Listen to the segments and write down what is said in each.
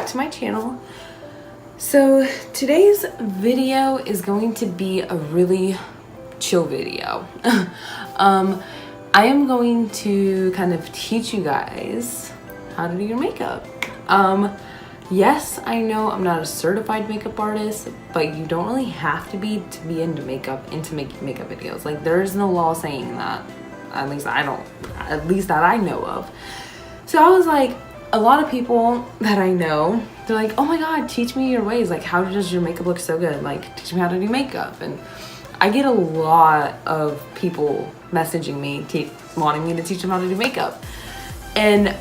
back to my channel. So today's video is going to be a really chill video. I am going to kind of teach you guys how to do your makeup. Yes, I know I'm not a certified makeup artist, but you don't really have to be into makeup, into making makeup videos. Like, there is no law saying that. At least that I know of. So I was like, a lot of people that I know, they're like, oh my god, teach me your ways. Like, how does your makeup look so good? Like, teach me how to do makeup. And I get a lot of people messaging me wanting me to teach them how to do makeup. And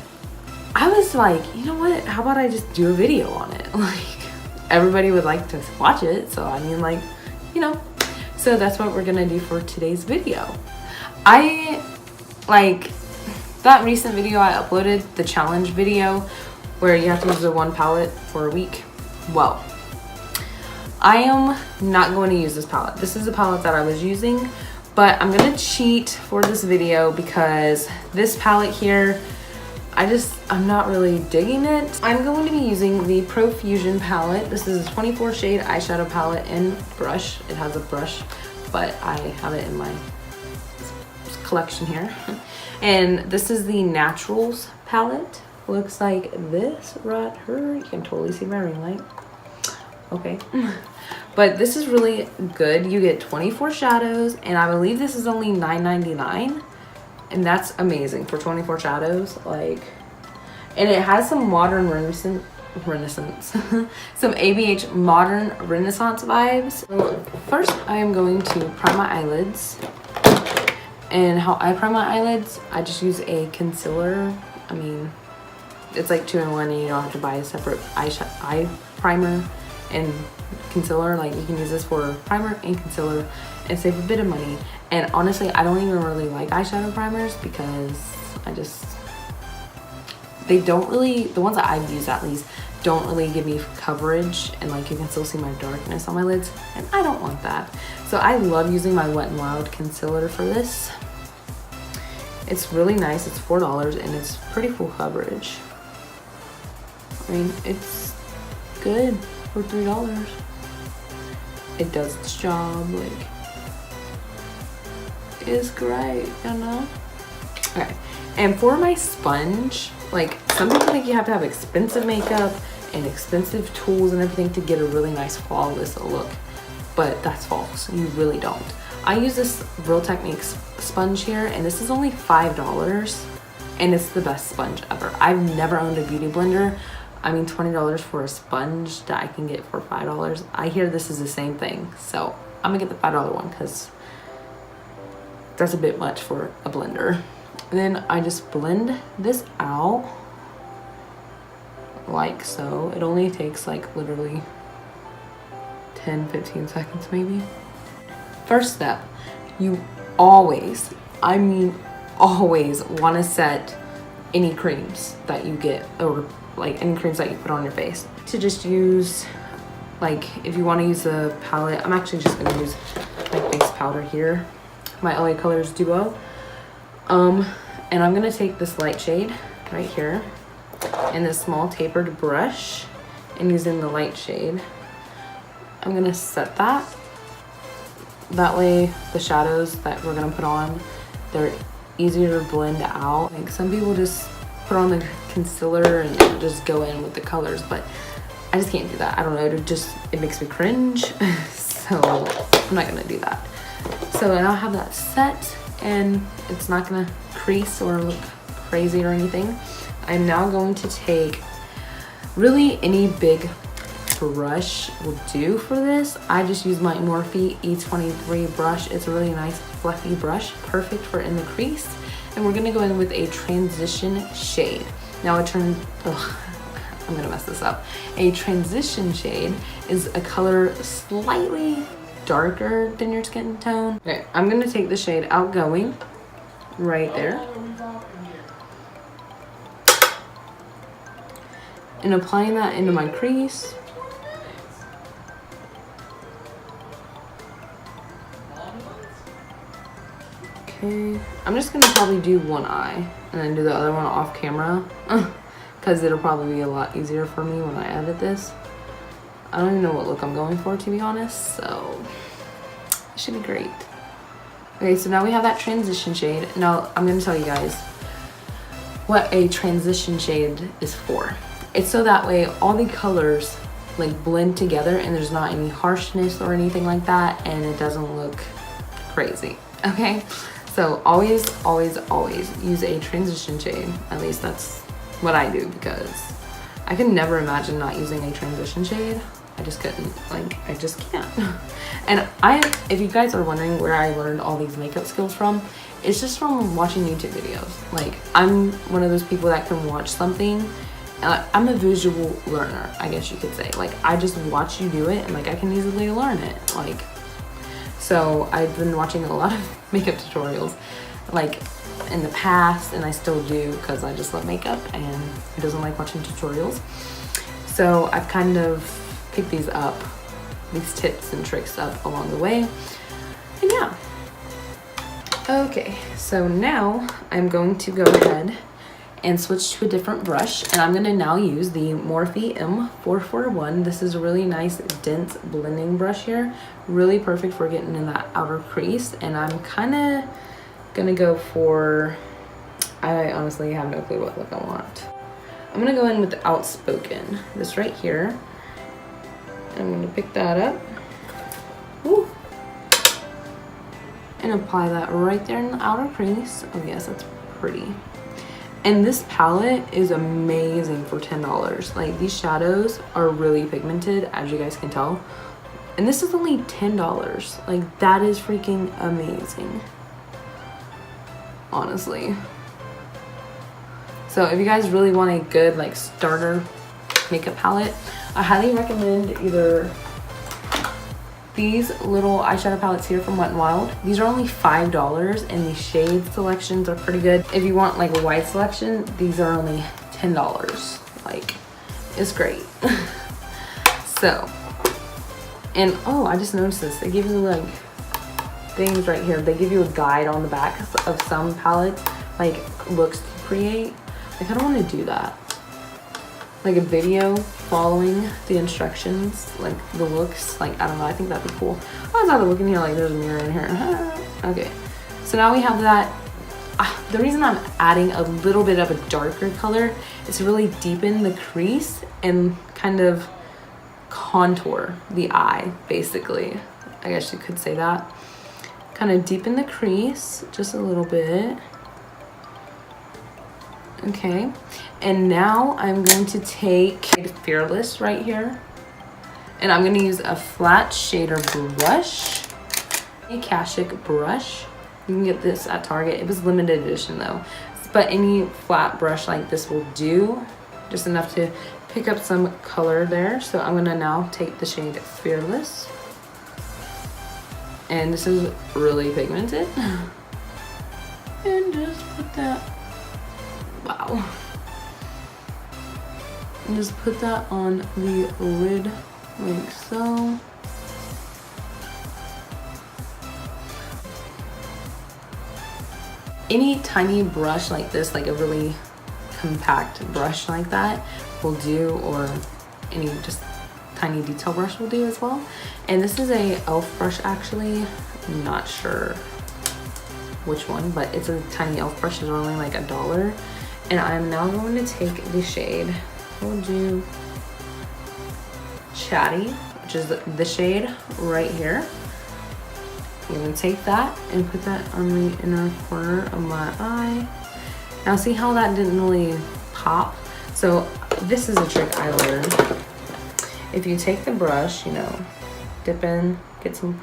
I was like, you know what, how about I just do a video on it? Like, everybody would like to watch it, so I mean, like, you know. So that's what we're gonna do for today's video. That recent video I uploaded, the challenge video where you have to use the one palette for a week. Well, I am not going to use this palette. This is the palette that I was using, but I'm gonna cheat for this video because this palette here, I'm not really digging it. I'm going to be using the Profusion palette. This is a 24 shade eyeshadow palette and brush. It has a brush, but I have it in my collection here. And this is the Naturals palette. Looks like this right here. You can totally see my ring light. Okay. But this is really good. You get 24 shadows, and I believe this is only $9.99. And that's amazing for 24 shadows. Like, and it has some modern renaissance some ABH modern renaissance vibes. So first, I am going to prime my eyelids. And how I prime my eyelids, I just use a concealer. I mean, it's like 2-in-1, and you don't have to buy a separate eye primer and concealer. Like, you can use this for primer and concealer and save a bit of money. And honestly, I don't even really like eyeshadow primers because they don't really, the ones that I've used at least, don't really give me coverage, and like, you can still see my darkness on my lids, and I don't want that. So I love using my Wet n Wild concealer for this. It's really nice. It's $4 and it's pretty full coverage. I mean, it's good for $3. It does its job. Like, it's great, you know? Okay, and for my sponge, like, some people think you have to have expensive makeup and expensive tools and everything to get a really nice flawless look, but that's false. You really don't. I use this Real Techniques sponge here, and this is only $5, and it's the best sponge ever. I've never owned a beauty blender. I mean, $20 for a sponge that I can get for $5. I hear this is the same thing, so I'm gonna get the $5 one because that's a bit much for a blender. And then I just blend this out like so. It only takes like literally 10-15 seconds maybe. First step, you always, I mean always, want to set any creams that you get, or like any creams that you put on your face. To just use, like, if you want to use the palette, I'm actually just going to use my face powder here, my LA Colors Duo. And I'm gonna take this light shade right here and this small tapered brush, and using the light shade, I'm gonna set that. That way the shadows that we're gonna put on, they're easier to blend out. Like, some people just put on the concealer and just go in with the colors, but I just can't do that. I don't know, it makes me cringe. So I'm not gonna do that. So now I have that set, and it's not gonna crease or look crazy or anything. I'm now going to take, really any big brush will do for this. I just use my Morphe E23 brush. It's a really nice fluffy brush, perfect for in the crease. And we're gonna go in with a transition shade. Now I'm gonna mess this up. A transition shade is a color slightly darker than your skin tone. Okay, I'm gonna take the shade Outgoing right there and applying that into my crease. Okay, I'm just gonna probably do one eye and then do the other one off camera because it'll probably be a lot easier for me when I edit this. I don't even know what look I'm going for, to be honest, so it should be great. Okay, so now we have that transition shade. Now I'm gonna tell you guys what a transition shade is for. It's so that way all the colors like blend together and there's not any harshness or anything like that, and it doesn't look crazy. Okay, so always use a transition shade. At least that's what I do, because I could never imagine not using a transition shade. I just couldn't, like, I just can't. And if you guys are wondering where I learned all these makeup skills from, it's just from watching YouTube videos. Like, I'm one of those people that can watch something. I'm a visual learner, I guess you could say. Like, I just watch you do it and like I can easily learn it. Like, so I've been watching a lot of makeup tutorials like in the past, and I still do because I just love makeup and who doesn't like watching tutorials. So I've kind of picked these tips and tricks up along the way. And yeah. Okay, so now I'm going to go ahead and switch to a different brush, and I'm gonna now use the Morphe M441. This is a really nice dense blending brush here, really perfect for getting in that outer crease. And I'm kind of gonna go for, I honestly have no clue what look I want. I'm gonna go in with the Outspoken, this right here. I'm gonna pick that up. Woo. And apply that right there in the outer crease. Oh yes, that's pretty. And this palette is amazing for $10. Like, these shadows are really pigmented, as you guys can tell. And this is only $10. Like, that is freaking amazing. Honestly. So if you guys really want a good like starter makeup palette, I highly recommend either these little eyeshadow palettes here from Wet n Wild. These are only $5 and the shade selections are pretty good. If you want like a wide selection, these are only $10. Like, it's great. So, and oh, I just noticed this. They give you like things right here. They give you a guide on the back of some palettes, like looks to create. Like, I don't want to do that. Like a video following the instructions, like the looks, like, I don't know, I think that'd be cool. I was out looking here like there's a mirror in here. Okay, so now we have that. The reason I'm adding a little bit of a darker color is to really deepen the crease and kind of contour the eye, basically. I guess you could say that. Kind of deepen the crease just a little bit. Okay, and now I'm going to take Fearless right here, and I'm going to use a flat shader brush, a Kashik brush. You can get this at Target. It was limited edition though, but any flat brush like this will do, just enough to pick up some color there. So I'm going to now take the shade Fearless, and this is really pigmented, and just put that. Wow. And just put that on the lid like so. Any tiny brush like this, like a really compact brush like that will do, or any just tiny detail brush will do as well. And this is a e.l.f. brush actually. I'm not sure which one, but it's a tiny e.l.f. brush. It's only like $1. And I'm now going to take the shade, we'll do Chatty, which is the shade right here. I'm gonna take that and put that on the inner corner of my eye. Now see how that didn't really pop? So this is a trick I learned. If you take the brush, you know, dip in, get some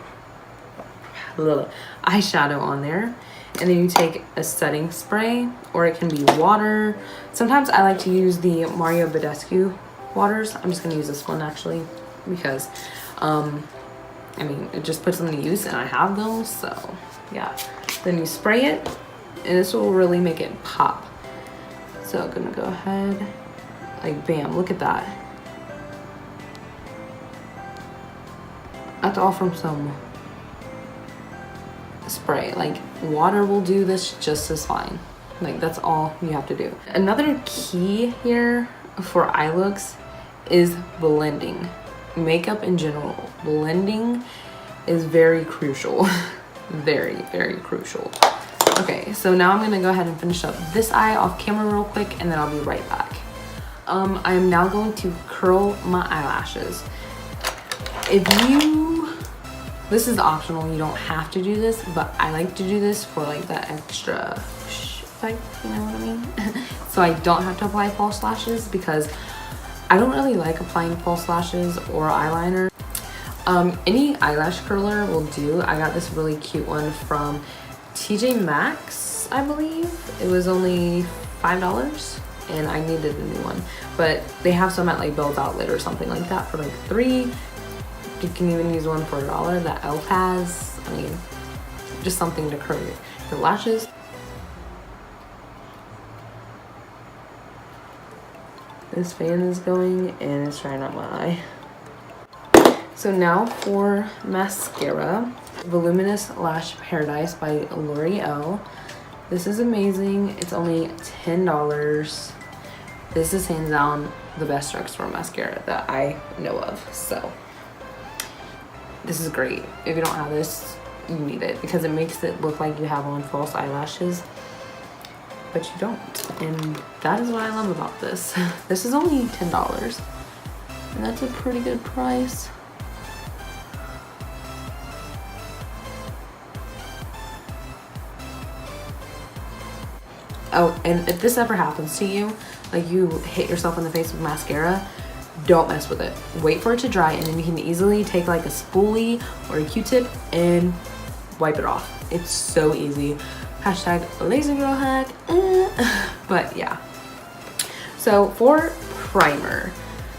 eyeshadow on there, and then you take a setting spray, or it can be water. Sometimes I like to use the Mario Badescu waters. I'm just gonna use this one actually, because I mean, it just puts them to use and I have them, so yeah. Then you spray it, and this will really make it pop. So I'm gonna go ahead, like bam, look at that. That's all from some spray. Like, water will do this just as fine. Like that's all you have to do. Another key here for eye looks is blending. Makeup in general, blending is very crucial. Very, very crucial. Okay, so now I'm gonna go ahead and finish up this eye off camera real quick, and then I'll be right back. I am now going to curl my eyelashes. This is optional, you don't have to do this, but I like to do this for like that extra effect, you know what I mean? So I don't have to apply false lashes, because I don't really like applying false lashes or eyeliner. Any eyelash curler will do. I got this really cute one from TJ Maxx, I believe. It was only $5 and I needed a new one. But they have some at like Bell's Outlet or something like that for like $3. You can even use one for $1 that Elf has. I mean, just something to curl your lashes. This fan is going and it's trying out my eye. So now for mascara, Voluminous Lash Paradise by L'Oreal. This is amazing. It's only $10. This is hands down the best drugstore mascara that I know of. So this is great. If you don't have this, you need it, because it makes it look like you have on false eyelashes, but you don't. And that is what I love about this. This is only $10, and that's a pretty good price. Oh, and if this ever happens to you, like you hit yourself in the face with mascara, don't mess with it. Wait for it to dry, and then you can easily take like a spoolie or a Q-tip and wipe it off. It's so easy. Hashtag lazy girl hack. But yeah. So for primer,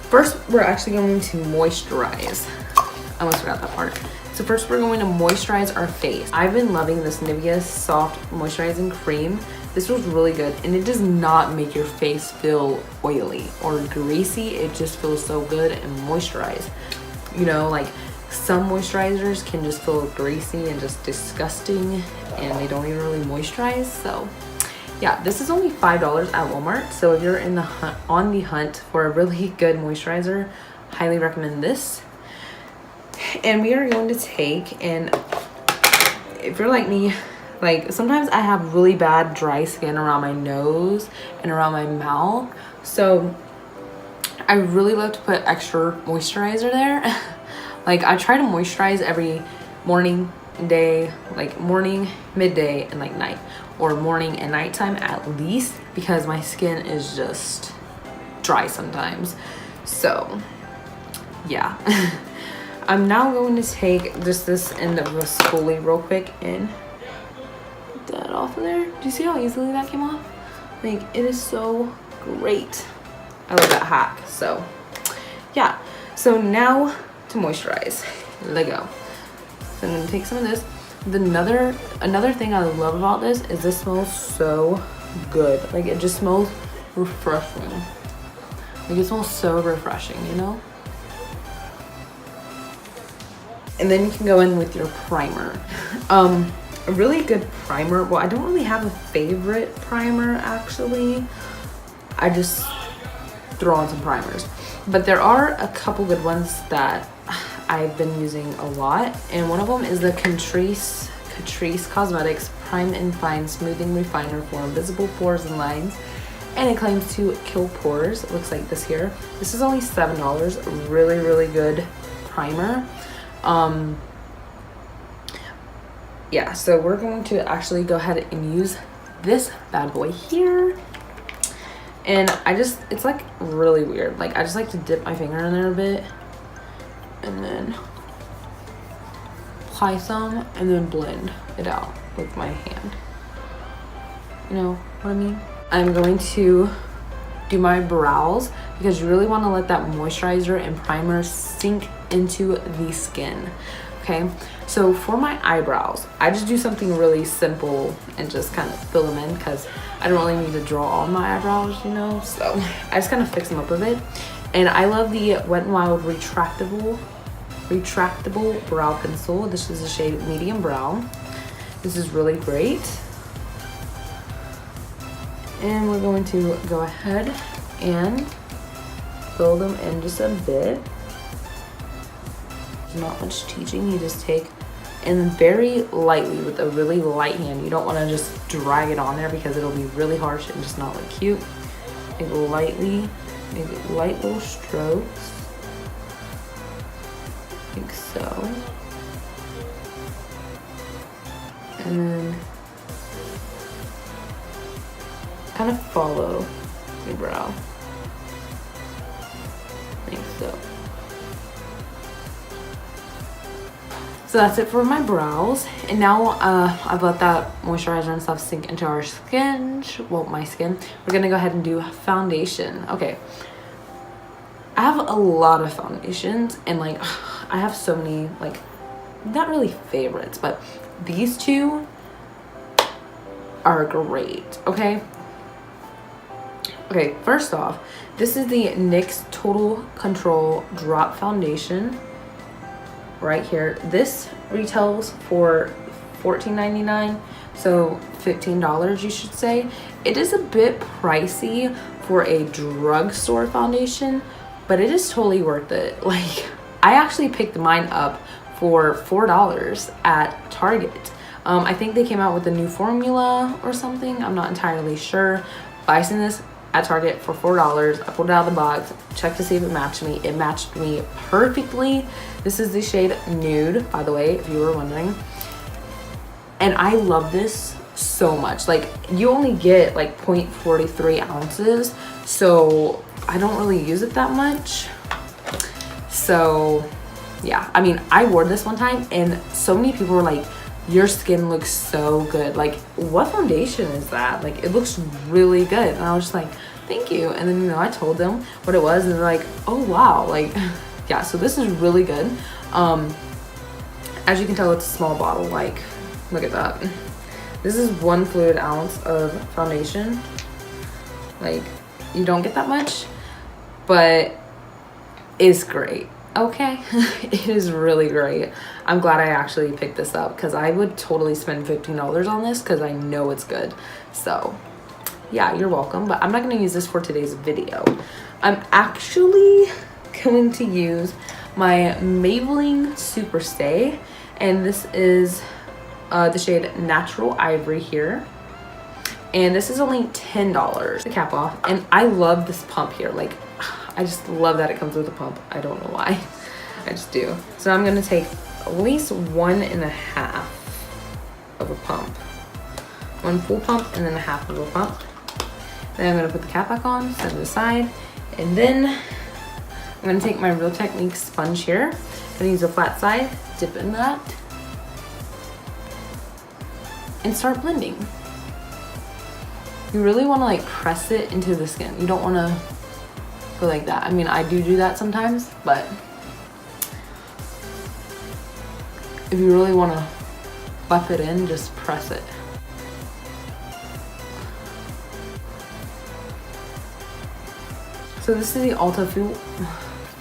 first we're actually going to moisturize. I almost forgot that part. So first we're going to moisturize our face. I've been loving this Nivea Soft Moisturizing Cream. This was really good, and it does not make your face feel oily or greasy. It just feels so good and moisturized. You know, like some moisturizers can just feel greasy and just disgusting, and they don't even really moisturize. So yeah, this is only $5 at Walmart. So if you're in the on the hunt for a really good moisturizer, highly recommend this. And we are going to take, and if you're like me, like sometimes I have really bad dry skin around my nose and around my mouth, so I really love to put extra moisturizer there. Like I try to moisturize every morning, day, like morning, midday, and like night, or morning and nighttime at least, because my skin is just dry sometimes. So yeah. I'm now going to take just this end of a spoolie real quick and get that off of there. Do you see how easily that came off? Like, it is so great. I love that hack. So yeah, so now to moisturize. Let go. So I'm gonna take some of this. Another thing I love about this is this smells so good. Like it just smells refreshing. Like it smells so refreshing, you know? And then you can go in with your primer. A really good primer. Well, I don't really have a favorite primer actually. I just throw on some primers. But there are a couple good ones that I've been using a lot. And one of them is the Catrice Cosmetics Prime and Fine Smoothing Refiner for Invisible Pores and Lines. And it claims to kill pores. It looks like this here. This is only $7. Really, really good primer. Yeah, so we're going to actually go ahead and use this bad boy here. And it's like really weird. Like I just like to dip my finger in there a bit and then apply some and then blend it out with my hand. You know what I mean? I'm going to do my brows because you really want to let that moisturizer and primer sink into the skin. Okay, so for my eyebrows, I just do something really simple and just kind of fill them in because I don't really need to draw on my eyebrows, you know, so I just kind of fix them up a bit. And I love the Wet n Wild retractable brow pencil. This is the shade medium brown. This is really great. And we're going to go ahead and build them in just a bit. There's not much teaching, you just take and very lightly with a really light hand. You don't want to just drag it on there because it'll be really harsh and just not look cute. Take lightly, make light little strokes, like so. And then kind of follow your brow, like so. So that's it for my brows. And now I've let that moisturizer and stuff sink into our skin, well, my skin. We're gonna go ahead and do foundation. Okay, I have a lot of foundations and like I have so many, like, not really favorites, but these two are great. Okay, first off, this is the NYX Total Control Drop Foundation right here. This retails for $14.99, so $15 you should say. It is a bit pricey for a drugstore foundation, but it is totally worth it. Like, I actually picked mine up for $4 at Target. I think they came out with a new formula or something, I'm not entirely sure, but I seen this at Target for $4. I pulled it out of the box, checked to see if it matched me. It matched me perfectly. This is the shade Nude, by the way, if you were wondering. And I love this so much. Like, you only get like 0.43 ounces, so I don't really use it that much. So yeah, I mean, I wore this one time and so many people were like, your skin looks so good. Like, what foundation is that? Like, it looks really good. And I was just like, thank you. And then, you know, I told them what it was and they're like, oh wow, like, yeah, so this is really good. As you can tell, it's a small bottle. Like, look at that. This is 1 fluid ounce of foundation. Like, you don't get that much, but it's great. Okay. It is really great. I'm glad I actually picked this up because I would totally spend $15 on this because I know it's good. So yeah, you're welcome, but I'm not going to use this for today's video. I'm actually going to use my Maybelline Super Stay, and this is the shade Natural Ivory here, and this is only $10. The cap off, and I love this pump here. Like, I just love that it comes with a pump. I don't know why. I just do. So I'm gonna take at least 1.5 of a pump. 1 full pump and then a half of a pump. Then I'm gonna put the cap back on, set it aside, and then I'm gonna take my Real Techniques sponge here. I'm gonna use a flat side, dip in that, and start blending. You really wanna like press it into the skin. You don't wanna go like that. I mean, I do that sometimes, but if you really want to buff it in, just press it. So this is the Ulta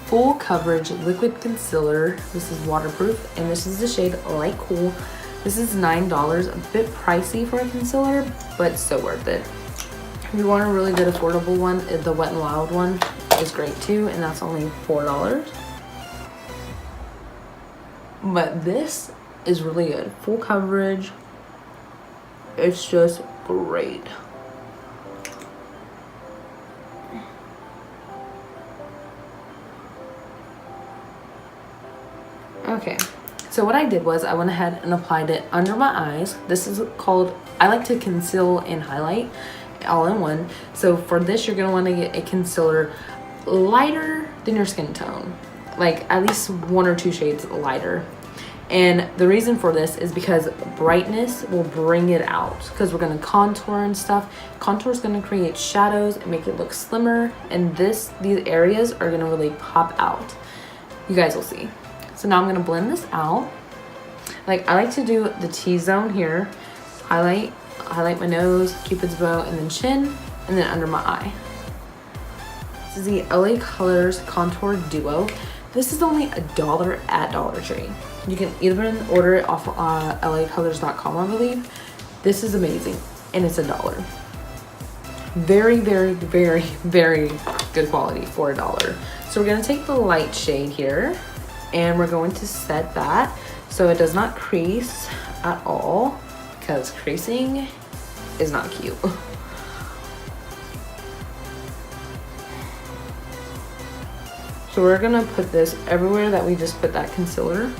Full Coverage Liquid Concealer. This is waterproof, and this is the shade Light Cool. This is $9, a bit pricey for a concealer, but so worth it. If you want a really good affordable one, the Wet n Wild one is great too, and that's only $4. But this is really good. Full coverage. It's just great. Okay, so what I did was I went ahead and applied it under my eyes. This is called, I like to conceal and highlight all in one. So for this, you're gonna want to get a concealer lighter than your skin tone, like at least 1 or 2 shades lighter. And the reason for this is because brightness will bring it out, because we're going to contour and stuff. Contour is going to create shadows and make it look slimmer, and these areas are going to really pop out. You guys will see. So now I'm going to blend this out. Like, I like to do the T-zone here, highlight my nose, Cupid's bow, and then chin, and then under my eye. This is the LA Colors Contour Duo. This is only $1 at Dollar Tree. You can even order it off lacolors.com, I believe. This is amazing, and it's $1. Very, very, very, very good quality for $1. So we're gonna take the light shade here and we're going to set that so it does not crease at all, because creasing is not cute. So we're gonna put this everywhere that we just put that concealer.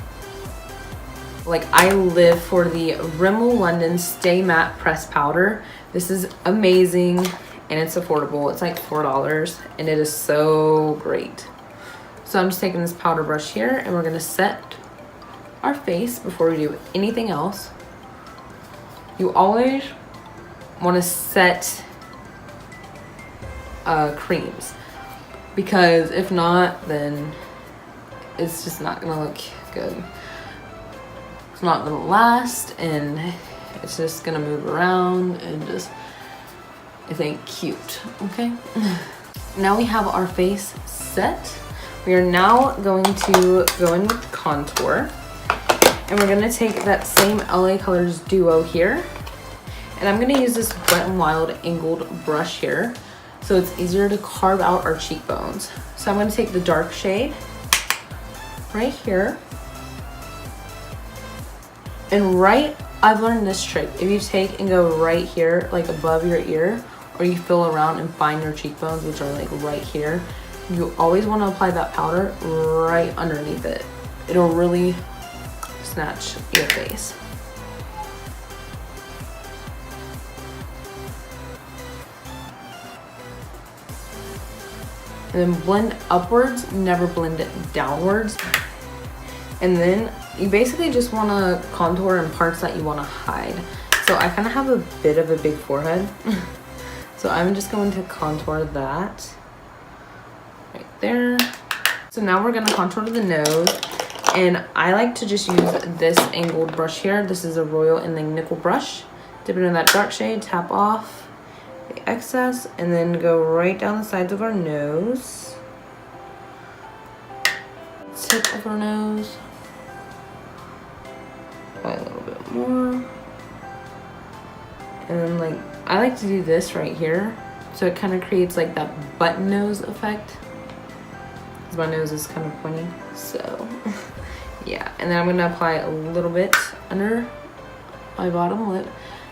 Like, I live for the Rimmel London Stay Matte Pressed Powder. This is amazing and it's affordable. It's like $4 and it is so great. So I'm just taking this powder brush here and we're gonna set our face before we do anything else. You always wanna set creams, because if not, then it's just not gonna look good. It's not gonna last and it's just gonna move around and just, it ain't cute, okay? Now we have our face set. We are now going to go in with contour, and we're gonna take that same LA Colors Duo here, and I'm gonna use this Wet n Wild angled brush here so it's easier to carve out our cheekbones. So I'm gonna take the dark shade right here, and I've learned this trick. If you take and go right here, like above your ear, or you feel around and find your cheekbones, which are like right here, you always want to apply that powder right underneath it. It'll really snatch your face. And then blend upwards, never blend it downwards. And then you basically just want to contour in parts that you want to hide. So I kind of have a bit of a big forehead. So I'm just going to contour that right there. So now we're going to contour the nose. And I like to just use this angled brush here. This is a Royal and then nickel brush. Dip it in that dark shade, tap off the excess, and then go right down the sides of our nose. Tip of our nose. Apply a little bit more. And then like, I like to do this right here. So it kind of creates like that button nose effect. Because my nose is kind of pointy. So yeah, and then I'm gonna apply a little bit under my bottom lip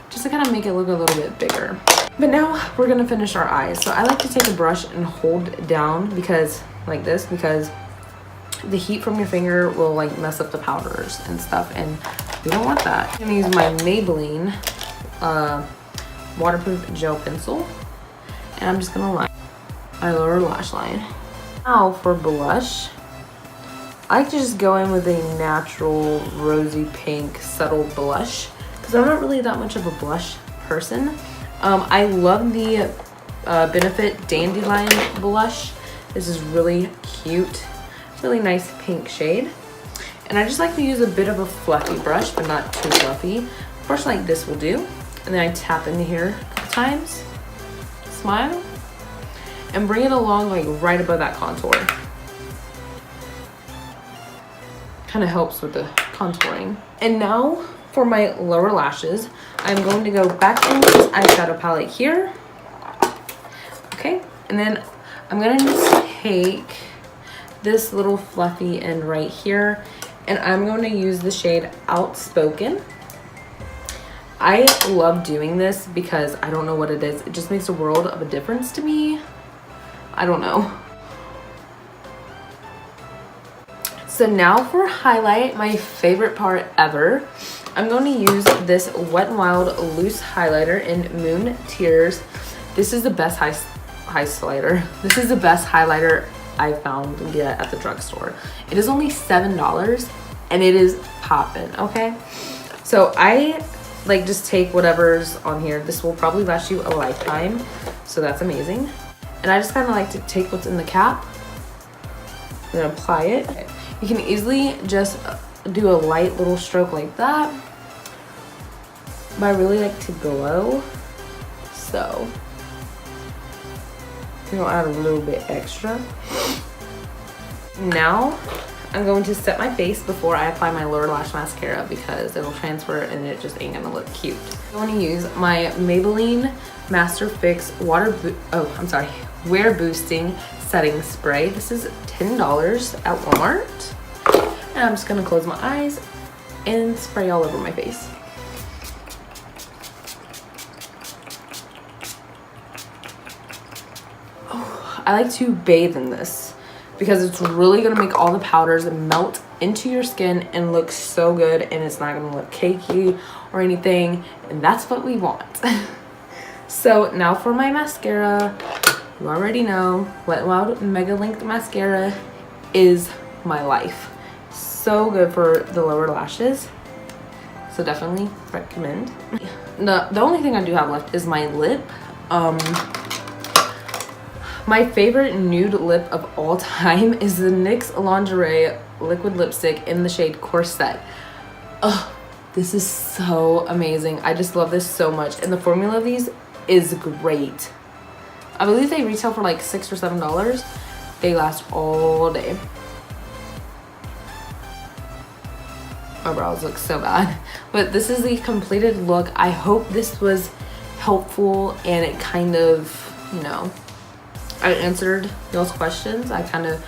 just to kind of make it look a little bit bigger. But now we're gonna finish our eyes. So I like to take a brush and hold down, because like this, because the heat from your finger will like mess up the powders and stuff, and we don't want that. I'm gonna use my Maybelline waterproof gel pencil, and I'm just gonna line my lower lash line. Now for blush, I like to just go in with a natural rosy pink subtle blush, because I'm not really that much of a blush person. I love the Benefit Dandelion blush. This is really cute, really nice pink shade. And I just like to use a bit of a fluffy brush, but not too fluffy. A brush like this will do. And then I tap into here a couple times, smile, and bring it along like right above that contour. Kind of helps with the contouring. And now for my lower lashes, I'm going to go back into this eyeshadow palette here. Okay, and then I'm gonna just take this little fluffy end right here, and I'm going to use the shade Outspoken. I love doing this because I don't know what it is. It just makes a world of a difference to me. I don't know. So now for highlight, my favorite part ever. I'm going to use this Wet n Wild loose highlighter in Moon Tears. This is the best highlighter. This is the best highlighter I found yet at the drugstore. It is only $7 and it is poppin', okay? So I like just take whatever's on here. This will probably last you a lifetime, so that's amazing. And I just kind of like to take what's in the cap and apply it. You can easily just do a light little stroke like that, but I really like to glow, so I'm gonna add a little bit extra. Now I'm going to set my face before I apply my lower lash mascara because it'll transfer and it just ain't gonna look cute. I'm going to use my Maybelline Master Fix Wear Boosting Setting Spray. This is $10 at Walmart. And I'm just gonna close my eyes and spray all over my face. Oh, I like to bathe in this because it's really gonna make all the powders melt into your skin and look so good, and it's not gonna look cakey or anything, and that's what we want. So now for my mascara, you already know Wet n Wild Mega Length Mascara is my life. So good for the lower lashes, so definitely recommend. The only thing I do have left is my lip. My favorite nude lip of all time is the NYX Lingerie liquid lipstick in the shade Corset. Oh, this is so amazing. I just love this so much, and the formula of these is great. I believe they retail for like $6 or $7. They last all day. My brows look so bad, but this is the completed look. I hope this was helpful and it kind of, you know, I answered y'all's questions. I kind of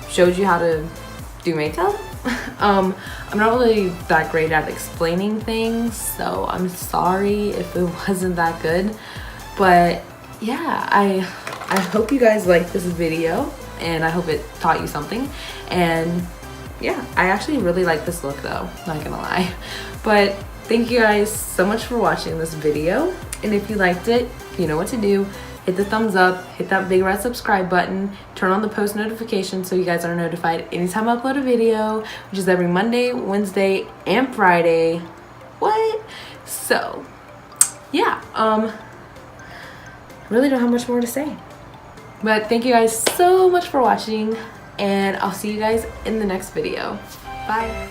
showed you how to do makeup. I'm not really that great at explaining things, so I'm sorry if it wasn't that good, but yeah, I hope you guys liked this video and I hope it taught you something. And yeah, I actually really like this look though, not gonna lie. But thank you guys so much for watching this video, and if you liked it, you know what to do. Hit the thumbs up, hit that big red subscribe button, turn on the post notifications so you guys are notified anytime I upload a video, which is every Monday, Wednesday, and Friday. What? So yeah, I really don't have much more to say, but thank you guys so much for watching, and I'll see you guys in the next video. Bye.